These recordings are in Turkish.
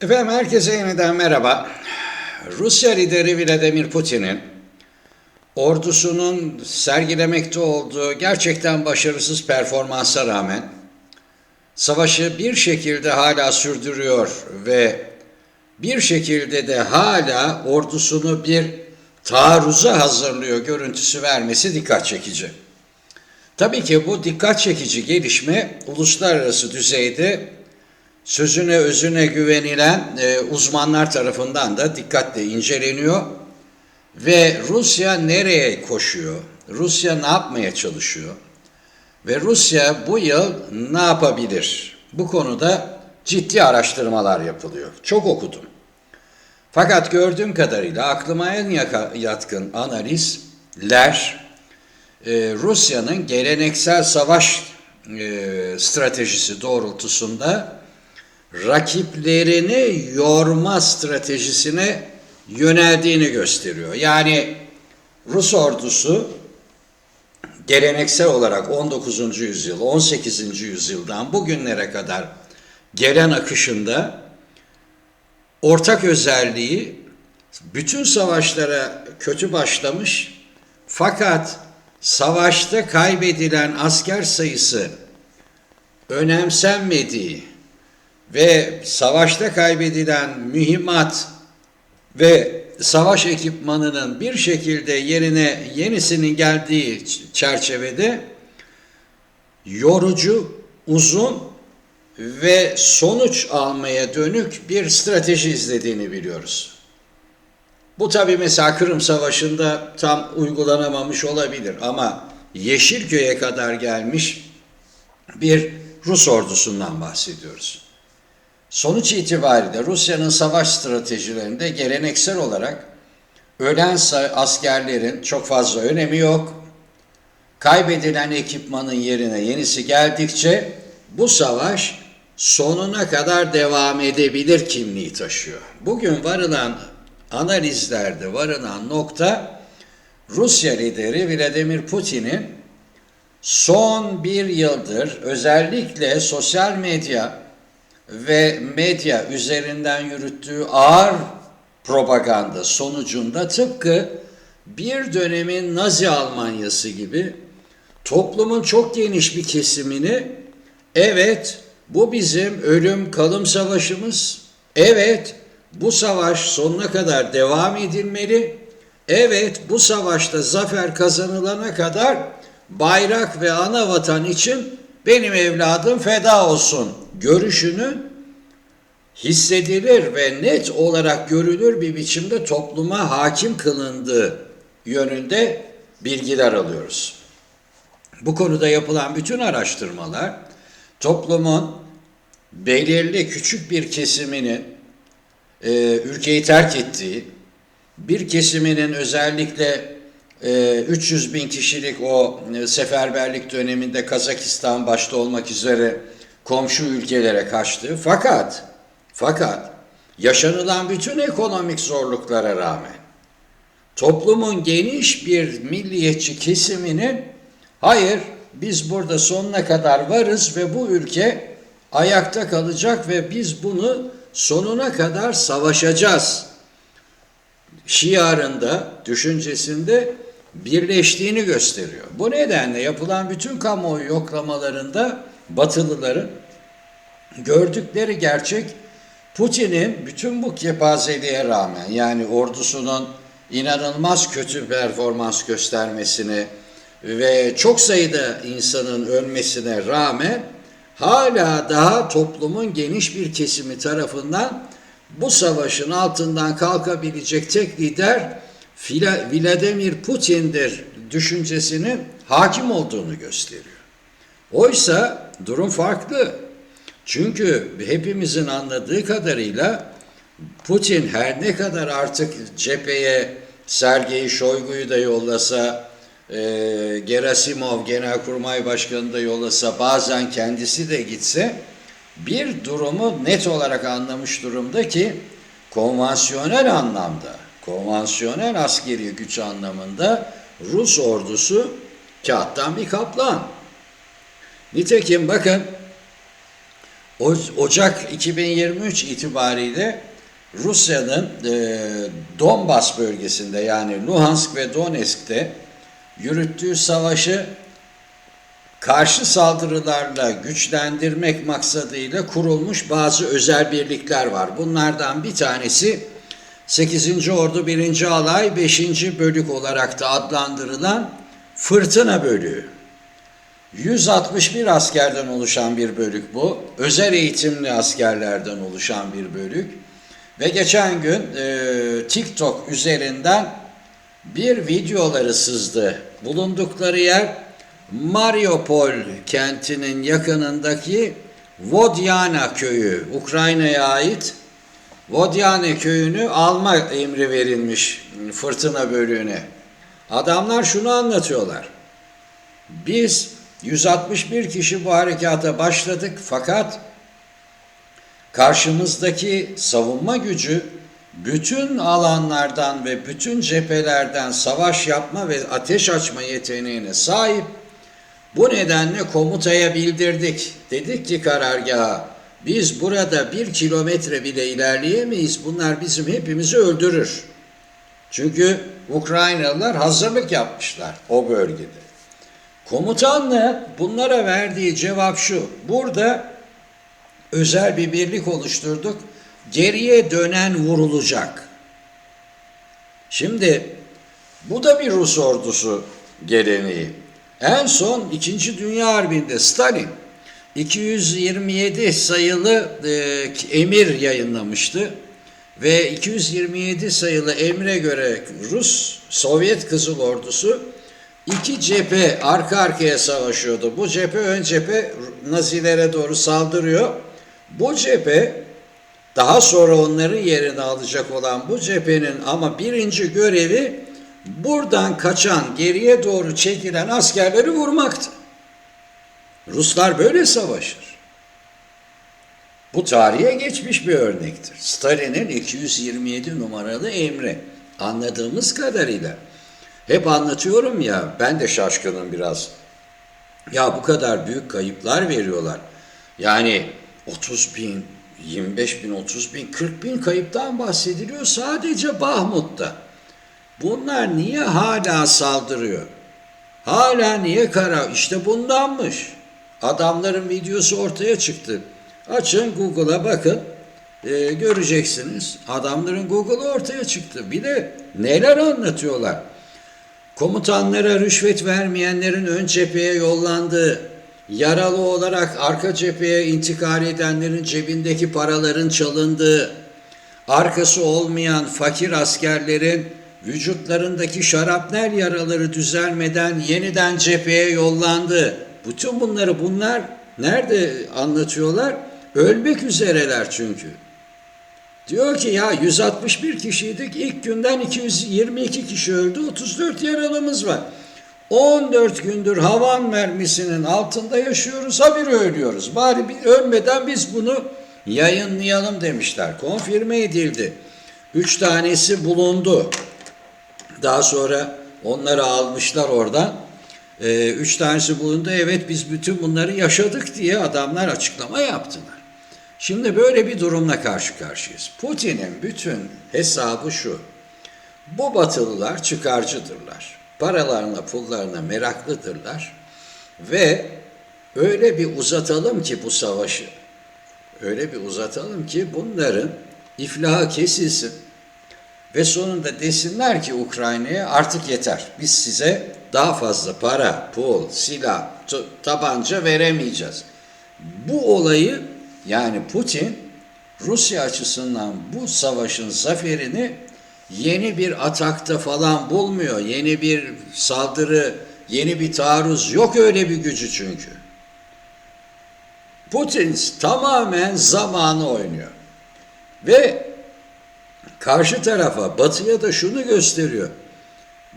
Efendim herkese yeniden merhaba. Rusya lideri Vladimir Putin'in ordusunun sergilemekte olduğu gerçekten başarısız performansa rağmen savaşı bir şekilde hala sürdürüyor ve bir şekilde de hala ordusunu bir taarruza hazırlıyor görüntüsü vermesi dikkat çekici. Tabii ki bu dikkat çekici gelişme uluslararası düzeyde sözüne özüne güvenilen uzmanlar tarafından da dikkatle inceleniyor. Ve Rusya nereye koşuyor? Rusya ne yapmaya çalışıyor? Ve Rusya bu yıl ne yapabilir? Bu konuda ciddi araştırmalar yapılıyor. Çok okudum. Fakat gördüğüm kadarıyla aklıma en yatkın analizler Rusya'nın geleneksel savaş stratejisi doğrultusunda rakiplerini yorma stratejisine yöneldiğini gösteriyor. Yani Rus ordusu geleneksel olarak 19. yüzyıl, 18. yüzyıldan bugünlere kadar gelen akışında ortak özelliği bütün savaşlara kötü başlamış fakat savaşta kaybedilen asker sayısı önemsenmediği ve savaşta kaybedilen mühimmat ve savaş ekipmanının bir şekilde yerine yenisinin geldiği çerçevede yorucu, uzun ve sonuç almaya dönük bir strateji izlediğini biliyoruz. Bu tabii mesela Kırım Savaşı'nda tam uygulanamamış olabilir ama Yeşilköy'e kadar gelmiş bir Rus ordusundan bahsediyoruz. Sonuç itibariyle Rusya'nın savaş stratejilerinde geleneksel olarak ölen askerlerin çok fazla önemi yok. Kaybedilen ekipmanın yerine yenisi geldikçe bu savaş sonuna kadar devam edebilir kimliği taşıyor. Bugün varılan analizlerde varılan nokta Rusya lideri Vladimir Putin'in son bir yıldır özellikle sosyal medya ve medya üzerinden yürüttüğü ağır propaganda sonucunda tıpkı bir dönemin Nazi Almanyası gibi toplumun çok geniş bir kesimini evet bu bizim ölüm kalım savaşımız, evet bu savaş sonuna kadar devam edilmeli, evet bu savaşta zafer kazanılana kadar bayrak ve ana vatan için benim evladım feda olsun görüşünün hissedilir ve net olarak görülür bir biçimde topluma hakim kılındığı yönünde bilgiler alıyoruz. Bu konuda yapılan bütün araştırmalar toplumun belirli küçük bir kesiminin ülkeyi terk ettiği, bir kesiminin özellikle 300 bin kişilik o seferberlik döneminde Kazakistan başta olmak üzere komşu ülkelere kaçtığı fakat yaşanılan bütün ekonomik zorluklara rağmen toplumun geniş bir milliyetçi kesiminin hayır biz burada sonuna kadar varız ve bu ülke ayakta kalacak ve biz bunu sonuna kadar savaşacağız şiarında, düşüncesinde birleştiğini gösteriyor. Bu nedenle yapılan bütün kamuoyu yoklamalarında Batılıların gördükleri gerçek Putin'in bütün bu kepazeliğe rağmen yani ordusunun inanılmaz kötü performans göstermesine ve çok sayıda insanın ölmesine rağmen hala daha toplumun geniş bir kesimi tarafından bu savaşın altından kalkabilecek tek lider Vladimir Putin'dir düşüncesinin hakim olduğunu gösteriyor. Oysa durum farklı. Çünkü hepimizin anladığı kadarıyla Putin her ne kadar artık cepheye Sergey Shoigu'yu da yollasa, Gerasimov Genelkurmay Başkanı da yollasa, bazen kendisi de gitse bir durumu net olarak anlamış durumda ki konvansiyonel anlamda, konvansiyonel askeri güç anlamında Rus ordusu kağıttan bir kaplan. Nitekim bakın Ocak 2023 itibariyle Rusya'nın Donbas bölgesinde yani Luhansk ve Donetsk'te yürüttüğü savaşı karşı saldırılarla güçlendirmek maksadıyla kurulmuş bazı özel birlikler var. Bunlardan bir tanesi 8. Ordu 1. Alay 5. Bölük olarak da adlandırılan Fırtına Bölüğü. 161 askerden oluşan bir bölük bu. Özel eğitimli askerlerden oluşan bir bölük. Ve geçen gün TikTok üzerinden bir videoları sızdı. Bulundukları yer Mariupol kentinin yakınındaki Vodyana köyü. Ukrayna'ya ait Vodyana köyünü alma emri verilmiş Fırtına Bölüğü'ne. Adamlar şunu anlatıyorlar. Biz 161 kişi bu harekata başladık fakat karşımızdaki savunma gücü bütün alanlardan ve bütün cephelerden savaş yapma ve ateş açma yeteneğine sahip. Bu nedenle komutaya bildirdik. Dedik ki karargaha, biz burada 1 kilometre bile ilerleyemeyiz. Bunlar bizim hepimizi öldürür. Çünkü Ukraynalılar hazırlık yapmışlar o bölgede. Komutanla bunlara verdiği cevap şu: burada özel bir birlik oluşturduk. Geriye dönen vurulacak. Şimdi bu da bir Rus ordusu geleneği. En son 2. Dünya Harbi'nde Stalin 227 sayılı emir yayınlamıştı. Ve 227 sayılı emre göre Sovyet Kızıl Ordusu 2 cephe arka arkaya savaşıyordu. Bu cephe ön cephe Nazilere doğru saldırıyor. Bu cephe daha sonra onların yerini alacak olan bu cephenin ama birinci görevi buradan kaçan, geriye doğru çekilen askerleri vurmaktı. Ruslar böyle savaşır. Bu tarihe geçmiş bir örnektir. Stalin'in 227 numaralı emri. Anladığımız kadarıyla. Hep anlatıyorum ya, ben de şaşkınım biraz. Ya bu kadar büyük kayıplar veriyorlar. Yani 30 bin, 25 bin, 30 bin, 40 bin kayıptan bahsediliyor sadece Bahmut'ta. Bunlar niye hala saldırıyor? Hala niye İşte bundanmış. Adamların videosu ortaya çıktı. Açın Google'a bakın. Göreceksiniz. Adamların Google'ı ortaya çıktı. Bir de neler anlatıyorlar. Komutanlara rüşvet vermeyenlerin ön cepheye yollandığı, yaralı olarak arka cepheye intikal edenlerin cebindeki paraların çalındığı, arkası olmayan fakir askerlerin vücutlarındaki şarapnel yaraları düzelmeden yeniden cepheye yollandı. Bütün bunlar nerede anlatıyorlar? Ölmek üzereler çünkü. Diyor ki ya 161 kişiydik, ilk günden 222 kişi öldü, 34 yaralımız var. 14 gündür havan mermisinin altında yaşıyoruz, habire ölüyoruz. Bari ölmeden biz bunu yayınlayalım demişler. Konfirme edildi. 3 tanesi bulundu. Daha sonra onları almışlar oradan. 3 tanesi bulundu. Evet biz bütün bunları yaşadık diye adamlar açıklama yaptılar. Şimdi böyle bir durumla karşı karşıyayız. Putin'in bütün hesabı şu: bu Batılılar çıkarcıdırlar. Paralarına, pullarına meraklıdırlar. Ve öyle bir uzatalım ki bu savaşı, öyle bir uzatalım ki bunların iflahı kesilsin. Ve sonunda desinler ki Ukrayna'ya artık yeter. Biz size daha fazla para, pul, silah, tabanca veremeyeceğiz. Bu olayı yani Putin Rusya açısından bu savaşın zaferini yeni bir atakta falan bulmuyor. Yeni bir saldırı, yeni bir taarruz yok, öyle bir gücü çünkü. Putin tamamen zamanı oynuyor. Ve karşı tarafa, Batı'ya da şunu gösteriyor: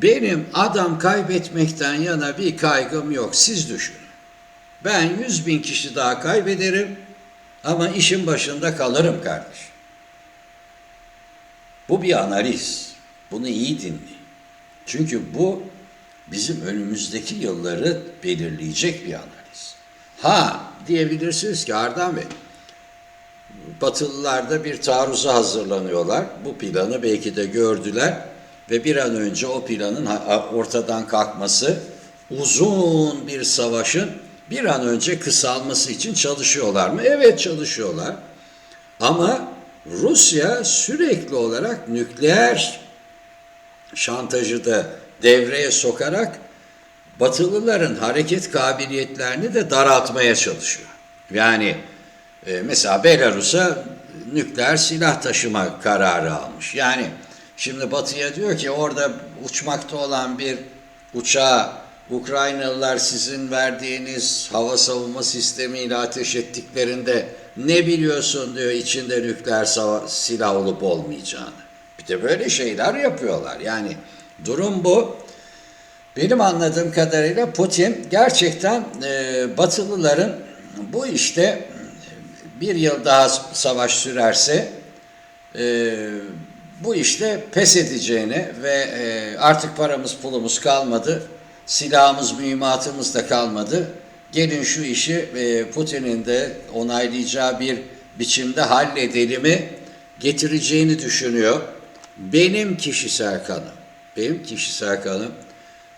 benim adam kaybetmekten yana bir kaygım yok, siz düşünün. Ben 100.000 kişi daha kaybederim ama işin başında kalırım kardeş. Bu bir analiz. Bunu iyi dinleyin. Çünkü bu bizim önümüzdeki yılları belirleyecek bir analiz. Ha diyebilirsiniz ki Ardahan Bey, Batılılar da bir taarruza hazırlanıyorlar. Bu planı belki de gördüler ve bir an önce o planın ortadan kalkması, uzun bir savaşın bir an önce kısalması için çalışıyorlar mı? Evet, çalışıyorlar. Ama Rusya sürekli olarak nükleer şantajı da devreye sokarak Batılıların hareket kabiliyetlerini de daraltmaya çalışıyor. Yani mesela Belarus'a nükleer silah taşıma kararı almış. Yani şimdi Batı'ya diyor ki orada uçmakta olan bir uçağı Ukraynalılar sizin verdiğiniz hava savunma sistemiyle ateş ettiklerinde ne biliyorsun diyor içinde nükleer silah olup olmayacağını. Bir de böyle şeyler yapıyorlar. Yani durum bu. Benim anladığım kadarıyla Putin gerçekten Batılıların bu işte bir yıl daha savaş sürerse bu işte pes edeceğini ve artık paramız pulumuz kalmadı, silahımız mühimmatımız da kalmadı. Gelin şu işi Putin'in de onaylayacağı bir biçimde halledelimi getireceğini düşünüyor. Benim kişisel kanım,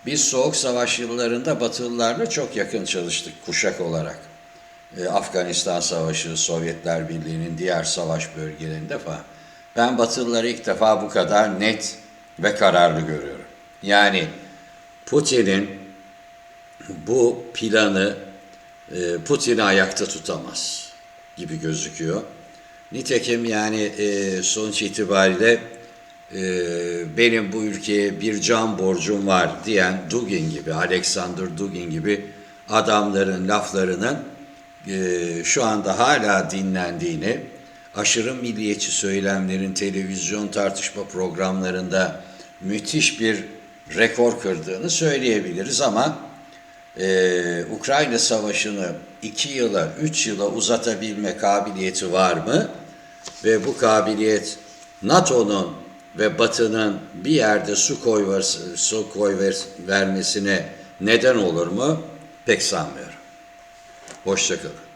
biz Soğuk Savaş yıllarında Batılılarla çok yakın çalıştık kuşak olarak. Afganistan Savaşı, Sovyetler Birliği'nin diğer savaş bölgelerinde falan. Ben Batılıları ilk defa bu kadar net ve kararlı görüyorum. Yani Putin'in bu planı Putin'i ayakta tutamaz gibi gözüküyor. Nitekim yani sonuç itibariyle benim bu ülkeye bir can borcum var diyen Dugin gibi, Alexander Dugin gibi adamların laflarının şu anda hala dinlendiğini, aşırı milliyetçi söylemlerin televizyon tartışma programlarında müthiş bir rekor kırdığını söyleyebiliriz ama Ukrayna Savaşı'nı 2 yıla, 3 yıla uzatabilme kabiliyeti var mı? Ve bu kabiliyet NATO'nun ve Batı'nın bir yerde su vermesine neden olur mu? Pek sanmıyorum. Hoşça kalın.